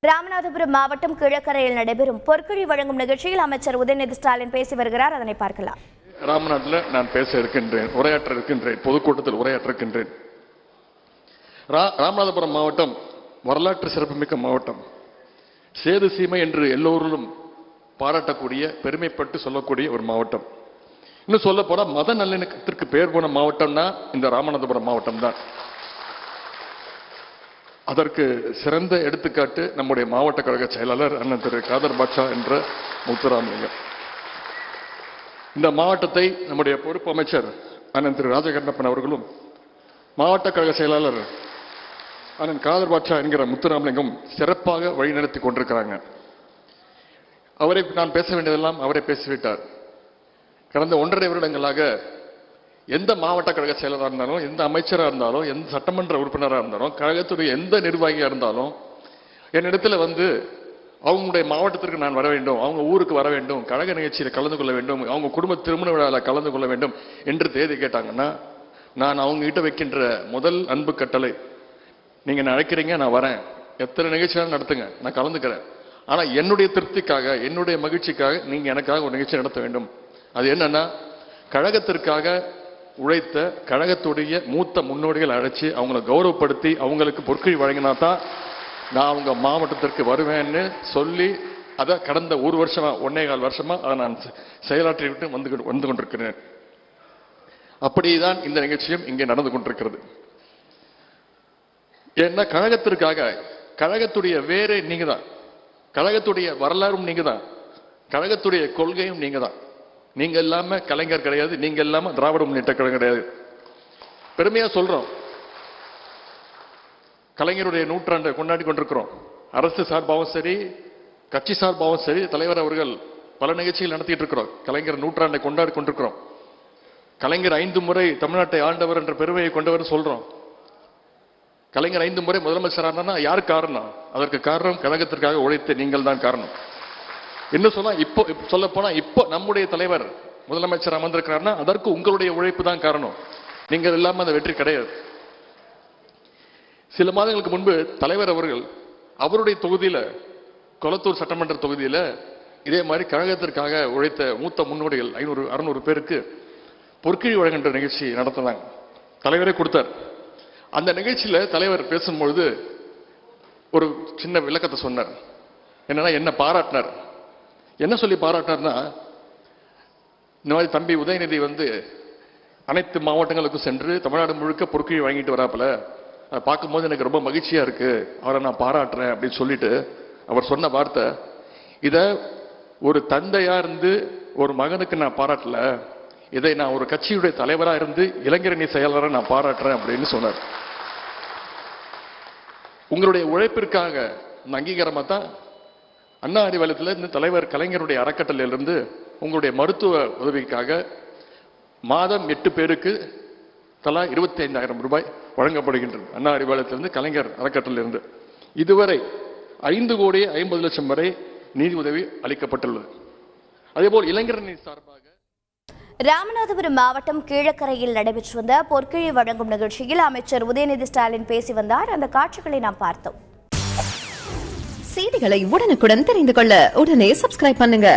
ராமநாதபுரம் மாவட்டம் கீழக்கரையில் நடைபெறும் பொற்குழி வழங்கும் நிகழ்ச்சியில் அமைச்சர் உதயநிதி ஸ்டாலின் பேசி வருகிறார். அதனை பார்க்கலாம். ராமநாட்டில் நான் பேச இருக்கின்றேன், உரையாற்ற இருக்கின்றேன், பொதுக்கூட்டத்தில் உரையாற்ற இருக்கின்றேன். ராமநாதபுரம் மாவட்டம் வரலாற்று சிறப்புமிக்க மாவட்டம். சேது சீமை என்று எல்லோரும் பாராட்டக்கூடிய, பெருமைப்பட்டு சொல்லக்கூடிய ஒரு மாவட்டம். இன்னும் சொல்ல போனா மத நல்லிணக்கத்திற்கு பெயர் போன மாவட்டம்னா இந்த ராமநாதபுரம் மாவட்டம் தான். அதற்கு சிறந்த எடுத்துக்காட்டு நம்முடைய மாவட்ட கழக செயலாளர் அண்ணன் திரு காதர் பாட்சா என்ற முத்துராமலிங்கம். இந்த மாவட்டத்தை நம்முடைய பொறுப்பு அமைச்சர் அண்ணன் திரு ராஜகண்ணப்பன் அவர்களும், மாவட்ட கழக செயலாளர் அண்ணன் காதர் பாட்சா என்கிற முத்துராமலிங்கம் சிறப்பாக வழிநடத்தி கொண்டிருக்கிறாங்க. அவரை நான் பேச வேண்டியதெல்லாம் அவரை பேசிவிட்டார். கடந்த 1.5 வருடங்களாக எந்த மாவட்ட கழக செயலராக இருந்தாலும், எந்த அமைச்சராக இருந்தாலும், எந்த சட்டமன்ற உறுப்பினராக இருந்தாலும், கழகத்துடைய எந்த நிர்வாகியாக இருந்தாலும் என்னிடத்துல வந்து அவங்களுடைய மாவட்டத்திற்கு நான் வர வேண்டும், அவங்க ஊருக்கு வர வேண்டும், கழக நிகழ்ச்சியில் கலந்து கொள்ள வேண்டும், அவங்க குடும்ப திருமண விழாவில் கலந்து கொள்ள வேண்டும் என்று தேதி கேட்டாங்கன்னா நான் அவங்க கிட்ட வைக்கின்ற முதல் அன்பு கட்டளை, நீங்க என்ன அழைக்கிறீங்க, நான் வரேன், எத்தனை நிகழ்ச்சியாலும் நடத்துங்க, நான் கலந்துக்கிறேன். ஆனா என்னுடைய திருப்திக்காக, என்னுடைய மகிழ்ச்சிக்காக நீங்க எனக்காக ஒரு நிகழ்ச்சி நடத்த வேண்டும். அது என்னன்னா, கழகத்திற்காக உழைத்த கழகத்துடைய மூத்த முன்னோடிகள் அழைச்சி அவங்களை கௌரவப்படுத்தி அவங்களுக்கு பொற்குழி வழங்கினா தான் நான் அவங்க மாவட்டத்திற்கு வருவேன்னு சொல்லி அதை கடந்த 1 வருஷமா 1.25 வருஷமா அதை நான் செயலாற்றி விட்டு வந்து கொண்டிருக்கிறேன். அப்படிதான் இந்த நிகழ்ச்சியும் இங்கே நடந்து கொண்டிருக்கிறது. ஏன்னா கழகத்திற்காக, கழகத்துடைய வேரே நீங்க தான், கழகத்துடைய வரலாறும் நீங்க தான், கழகத்துடைய கொள்கையும் நீங்க தான். நீங்க இல்லாம கலைஞர் கிடையாது, நீங்க இல்லாம திராவிட முன்னேற்ற கழகம் கிடையாது. பெருமையா சொல்றோம், கலைஞருடைய 100 கொண்டாடி கொண்டிருக்கிறோம். அரசு சார்பாகவும் சரி, கட்சி சார்பாகவும் சரி, தலைவர் அவர்கள் பல நிகழ்ச்சிகள் நடத்திட்டு இருக்கிறோம். கலைஞர் 100 கொண்டாடி கொண்டிருக்கிறோம். கலைஞர் 5 முறை தமிழ்நாட்டை ஆண்டவர் என்ற பெருமையை கொண்டவர் சொல்றோம். கலைஞர் 5 முறை முதலமைச்சரானா யார் காரணம்? அதற்கு காரணம் கழகத்திற்காக உழைத்த நீங்கள் தான் காரணம். இன்னும் சொன்னா, இப்போ சொல்ல போனா, இப்போ நம்முடைய தலைவர் முதலமைச்சர் அமர்ந்திருக்கிறார்னா அதற்கு உங்களுடைய உழைப்பு தான் காரணம். நீங்கள் இல்லாம அந்த வெற்றி கிடையாது. சில மாதங்களுக்கு முன்பு தலைவர் அவர்கள் அவருடைய தொகுதியில, கொளத்தூர் சட்டமன்ற தொகுதியில இதே மாதிரி கழகத்திற்காக உழைத்த மூத்த முன்னோடிகள் 500-600 பேருக்கு பொற்குழி வழங்குகின்ற நிகழ்ச்சி நடத்தினாங்க. தலைவரே கொடுத்தார். அந்த நிகழ்ச்சியில தலைவர் பேசும்பொழுது ஒரு சின்ன விளக்கத்தை சொன்னார். என்னன்னா, என்ன பாராட்டினார். என்ன சொல்லி பாராட்டினார்னா, இந்த மாதிரி தம்பி உதயநிதி வந்து அனைத்து மாவட்டங்களுக்கும் சென்று தமிழ்நாடு முழுக்க பொற்குழி வாங்கிட்டு வராப்புல, அதை பார்க்கும்போது எனக்கு ரொம்ப மகிழ்ச்சியா இருக்கு, அவரை நான் பாராட்டுறேன் அப்படின்னு சொல்லிட்டு அவர் சொன்ன வார்த்தை, இத ஒரு தந்தையா இருந்து ஒரு மகனுக்கு நான் பாராட்டல, இதை நான் ஒரு கட்சியுடைய தலைவரா இருந்து இளைஞரணி செயலரை நான் பாராட்டுறேன் அப்படின்னு சொன்னார். உங்களுடைய உழைப்பிற்காக அங்கீகாரமா தான் அண்ணா அறிவாலயத்திலிருந்து தலைவர் கலைஞருடைய அறக்கட்டளையிலிருந்து உங்களுடைய மருத்துவ உதவிக்காக மாதம் 8 பேருக்கு தலா 25,000 ரூபாய் வழங்கப்படுகின்றது. அண்ணா அறிவாலயத்திலிருந்து கலைஞர் அறக்கட்டளையிலிருந்து இதுவரை 5,50,00,000 வரை நிதி உதவி அளிக்கப்பட்டுள்ளது. அதேபோல் இளைஞரணி சார்பாக ராமநாதபுரம் மாவட்டம் கீழக்கரையில் நடைபெற்று வந்த பொற்குழி வழங்கும் நிகழ்ச்சியில் அமைச்சர் உதயநிதி ஸ்டாலின் பேசி வந்தார். அந்த காட்சிகளை நாம் பார்த்தோம். செய்திகளை உடனுக்குடன் தெரிந்து கொள்ள உடனே சப்ஸ்கிரைப் பண்ணுங்க.